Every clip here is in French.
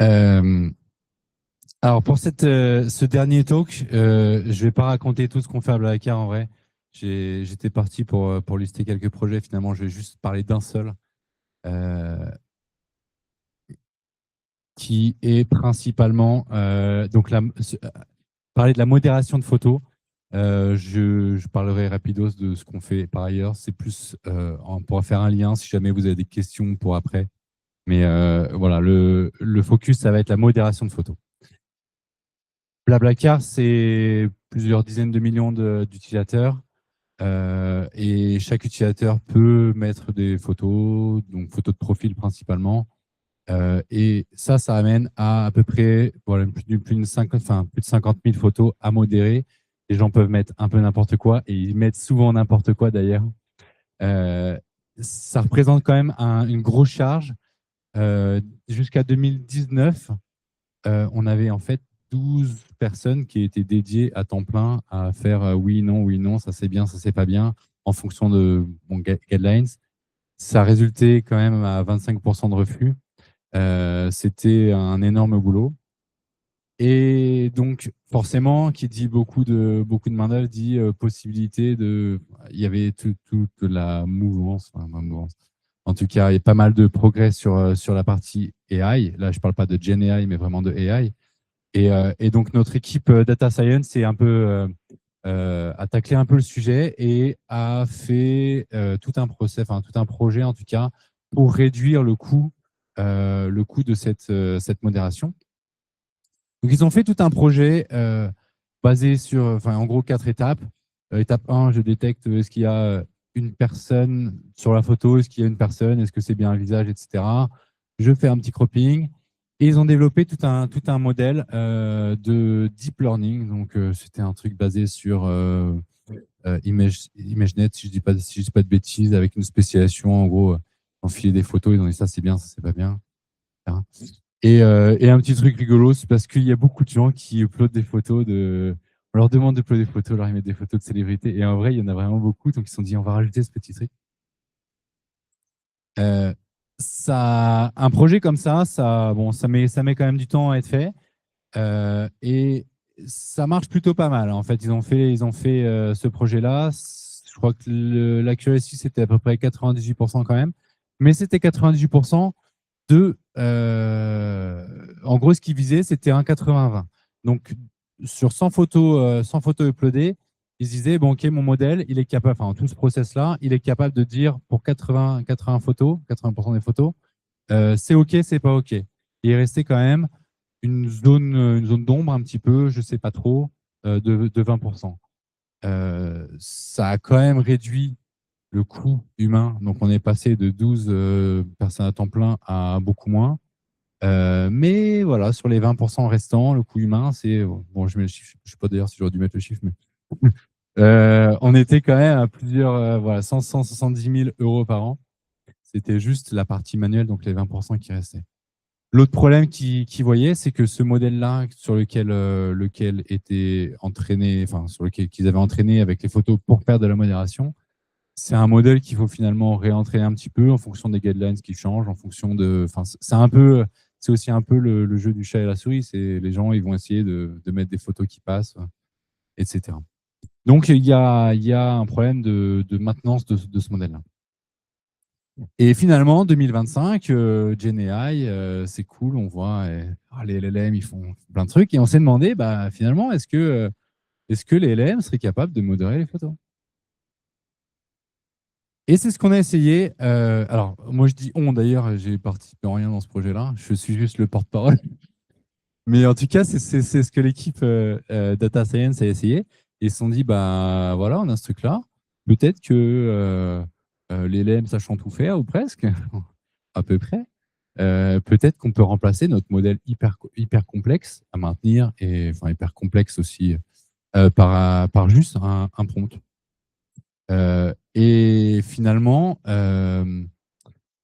Euh, alors pour ce dernier talk, je vais pas raconter tout ce qu'on fait à Blablacar en vrai. J'étais parti pour lister quelques projets. Finalement, je vais juste parler d'un seul, euh, qui est principalement parler de la modération de photos. Je parlerai rapidos de ce qu'on fait par ailleurs. C'est plus, on pourra faire un lien si jamais vous avez des questions pour après. Mais voilà, le focus, ça va être la modération de photos. Blablacar, c'est plusieurs dizaines de millions d'utilisateurs et chaque utilisateur peut mettre des photos, donc photos de profil principalement. Et ça amène à peu près voilà, plus de 50 000 photos à modérer. Les gens peuvent mettre un peu n'importe quoi et ils mettent souvent n'importe quoi d'ailleurs. Euh, Ça représente quand même une grosse charge. Jusqu'à 2019, on avait en fait 12 personnes qui étaient dédiées à temps plein à faire oui, non, ça c'est bien, ça c'est pas bien, en fonction de guidelines. Ça résultait quand même à 25% de refus. C'était un énorme boulot. Et donc, forcément, qui dit beaucoup de main-d'œuvre dit possibilité de. Il y avait toute la mouvance, enfin, ma mouvance. En tout cas, il y a pas mal de progrès sur la partie AI. Là, je ne parle pas de Gen AI, mais vraiment de AI. Et donc, notre équipe Data Science c'est un peu, a taclé un peu le sujet et a fait tout un process, enfin, tout un projet en tout cas, pour réduire le coût de cette modération. Donc, ils ont fait tout un projet basé sur, enfin, en gros, 4 étapes. Étape 1, je détecte est-ce qu'il y a une personne sur la photo, est-ce qu'il y a une personne, est-ce que c'est bien un visage, etc. Je fais un petit cropping. Et ils ont développé tout un modèle de deep learning. Donc, c'était un truc basé sur ImageNet, si je dis pas de bêtises, avec une spécialisation, en gros, enfiler des photos. Ils ont dit ça, c'est bien, ça, c'est pas bien. Et un petit truc rigolo, c'est parce qu'il y a beaucoup de gens qui uploadent des photos de. On leur demande d'uploader des photos, alors ils mettent des photos de célébrités. Et en vrai, il y en a vraiment beaucoup. Donc, ils se sont dit, on va rajouter ce petit truc. Euh, un projet comme bon, ça met quand même du temps à être fait. Et ça marche plutôt pas mal. En fait, ils ont fait ce projet-là. Je crois que l'accuracy, c'était à peu près 98% quand même. Mais c'était 98% en gros, ce qu'ils visaient, c'était un 80-20. Donc, sur 100 photos uploadées, ils se disaient, bon, OK, mon modèle, il est capable, enfin, tout ce process-là, il est capable de dire pour 80 photos, 80% des photos, c'est OK, c'est pas OK. Et il restait quand même une zone d'ombre un petit peu, je sais pas trop, de 20%. Ça a quand même réduit le coût humain. Donc, on est passé de 12 personnes à temps plein à beaucoup moins. Mais voilà, sur les 20% restants, le coût humain, c'est. Bon, je mets le chiffre, je ne sais pas d'ailleurs si j'aurais dû mettre le chiffre, mais. On était quand même à plusieurs, voilà, 170 000 euros par an. C'était juste la partie manuelle, donc les 20% qui restaient. L'autre problème qu'ils voyaient, c'est que ce modèle-là, sur lequel était entraîné, enfin, sur lequel qu'ils avaient entraîné avec les photos pour faire de la modération, c'est un modèle qu'il faut finalement réentraîner un petit peu en fonction des guidelines qui changent, en fonction de. Enfin, c'est aussi un peu le jeu du chat et la souris. C'est les gens, ils vont essayer de mettre des photos qui passent, etc. Donc, il y a un problème de maintenance de ce modèle-là. Et finalement, 2025, GenAI, c'est cool, on voit les LLM, ils font plein de trucs. Et on s'est demandé, bah, finalement, est-ce que les LLM seraient capables de modérer les photos? Et c'est ce qu'on a essayé. Alors, moi, je dis on, d'ailleurs, j'ai participé en rien dans ce projet-là. Je suis juste le porte-parole. Mais en tout cas, c'est ce que l'équipe Data Science a essayé. Ils se sont dit, bah voilà, on a ce truc-là. Peut-être que les LM sachant tout faire, ou presque, à peu près, peut-être qu'on peut remplacer notre modèle hyper complexe à maintenir, et enfin hyper complexe aussi, par juste un prompt. Et finalement,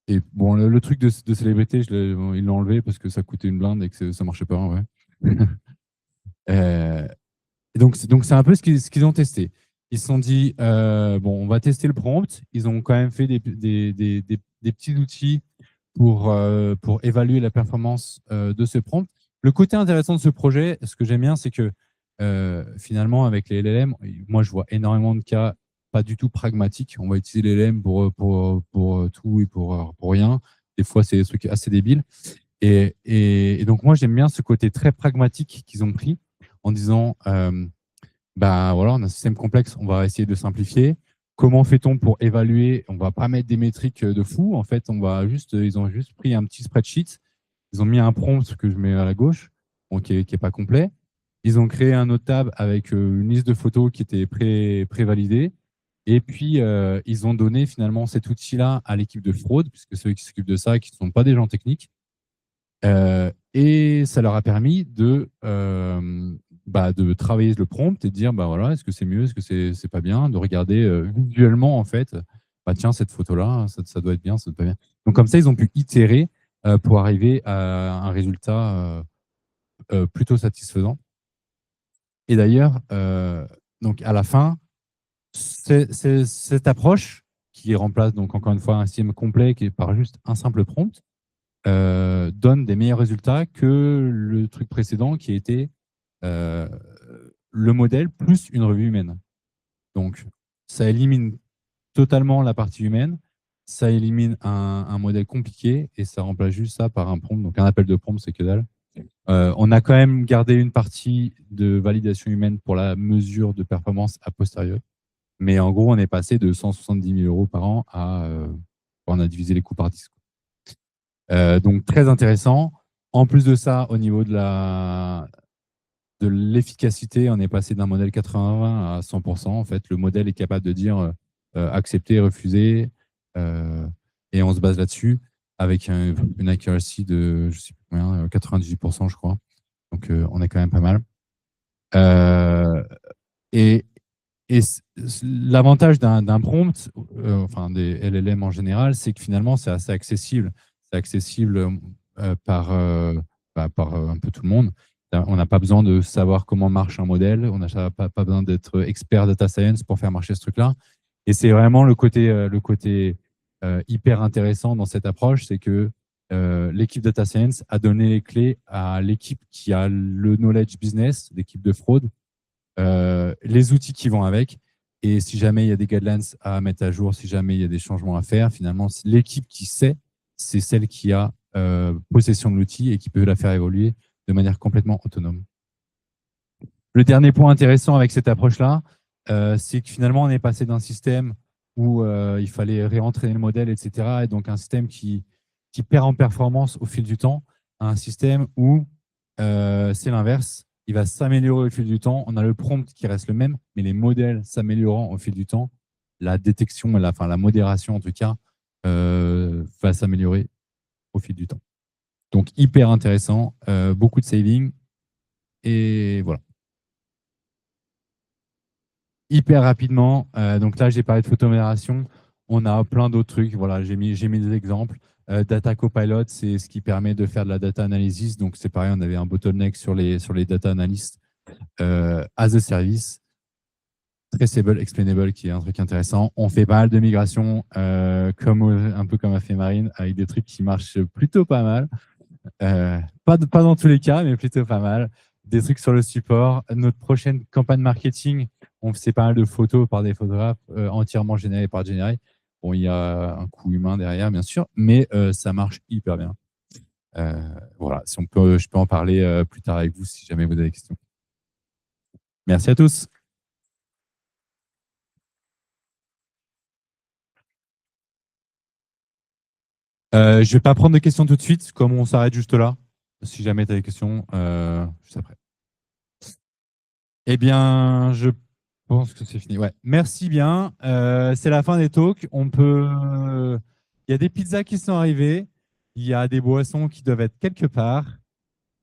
et bon, le truc de célébrité, ils l'ont enlevé parce que ça coûtait une blinde et que ça marchait pas en vrai. Euh, et donc c'est un peu ce qu'ils ont testé. Ils se sont dit, bon, on va tester le prompt. Ils ont quand même fait des petits outils pour évaluer la performance de ce prompt. Le côté intéressant de ce projet, ce que j'aime bien, c'est que finalement, avec les LLM, moi, je vois énormément de cas pas du tout pragmatiques. On va utiliser les LLM pour tout et pour rien. Des fois, c'est des trucs assez débiles. Et donc, moi, j'aime bien ce côté très pragmatique qu'ils ont pris en disant, bah, voilà, on a un système complexe, on va essayer de simplifier. Comment fait-on pour évaluer? On va pas mettre des métriques de fou. En fait, ils ont juste pris un petit spreadsheet. Ils ont mis un prompt que je mets à la gauche, bon, qui est pas complet. Ils ont créé un autre tab avec une liste de photos qui était pré-validée. Et puis, ils ont donné finalement cet outil-là à l'équipe de fraude, puisque ceux qui s'occupent de ça, qui ne sont pas des gens techniques. Et ça leur a permis de travailler le prompt et de dire, bah voilà, est-ce que c'est mieux, est-ce que c'est pas bien, de regarder visuellement, en fait, bah tiens, cette photo-là, ça doit être bien, ça doit être pas bien. Donc, comme ça, ils ont pu itérer pour arriver à un résultat plutôt satisfaisant. Et d'ailleurs, donc à la fin, cette approche qui remplace donc encore une fois un système complet qui est par juste un simple prompt, donne des meilleurs résultats que le truc précédent qui était euh, le modèle plus une revue humaine. Donc, ça élimine totalement la partie humaine, ça élimine un modèle compliqué et ça remplace juste ça par un prompt. Donc, un appel de prompt, c'est que dalle. On a quand même gardé une partie de validation humaine pour la mesure de performance a posteriori. Mais en gros, on est passé de 170 000 euros par an à. On a divisé les coûts par 10. Donc, très intéressant. En plus de ça, au niveau de l'efficacité, on est passé d'un modèle 80-20 à 100%. En fait, le modèle est capable de dire accepter, refuser. euh, et on se base là-dessus avec une accuracy de, je sais plus combien, 98%, je crois. Donc, on est quand même pas mal. Euh, et et l'avantage d'un prompt, enfin des LLM en général, c'est que finalement, c'est assez accessible. C'est accessible par un peu tout le monde. On n'a pas besoin de savoir comment marche un modèle. On n'a pas besoin d'être expert data science pour faire marcher ce truc-là. Et c'est vraiment le côté hyper intéressant dans cette approche, c'est que l'équipe data science a donné les clés à l'équipe qui a le knowledge business, l'équipe de fraude, les outils qui vont avec. Et si jamais il y a des guidelines à mettre à jour, si jamais il y a des changements à faire, finalement, l'équipe qui sait, c'est celle qui a possession de l'outil et qui peut la faire évoluer de manière complètement autonome. Le dernier point intéressant avec cette approche-là, c'est que finalement, on est passé d'un système où il fallait réentraîner le modèle, etc., et donc un système qui perd en performance au fil du temps, à un système où c'est l'inverse. Il va s'améliorer au fil du temps. On a le prompt qui reste le même, mais les modèles s'améliorant au fil du temps. La détection, la modération en tout cas, va s'améliorer au fil du temps. Donc, hyper intéressant, beaucoup de saving. Et voilà. Hyper rapidement. Donc là, j'ai parlé de photomodération. On a plein d'autres trucs. Voilà, j'ai mis des exemples. Data Copilot, c'est ce qui permet de faire de la data analysis. Donc, c'est pareil, on avait un bottleneck sur les data analysts as a service. Traceable, explainable, qui est un truc intéressant. On fait pas mal de migration, un peu comme a fait Marine, avec des trucs qui marchent plutôt pas mal. Pas dans tous les cas, mais plutôt pas mal. Des trucs sur le support. Notre prochaine campagne marketing, on fait pas mal de photos par des photographes entièrement générées par Generate. Bon, il y a un coût humain derrière, bien sûr, mais ça marche hyper bien. Voilà, si je peux en parler plus tard avec vous si jamais vous avez des questions. Merci à tous. Je ne vais pas prendre de questions tout de suite, comme on s'arrête juste là. Si jamais tu as des questions, juste après. Eh bien, je pense que c'est fini. Ouais. Merci bien. C'est la fin des talks. Il y a des pizzas qui sont arrivées. Il y a des boissons qui doivent être quelque part.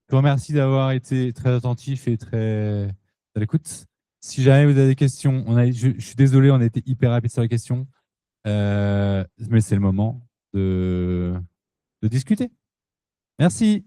Je vous remercie d'avoir été très attentif et très à l'écoute. Si jamais vous avez des questions, je suis désolé, on a été hyper rapide sur les questions, mais c'est le moment de discuter. Merci.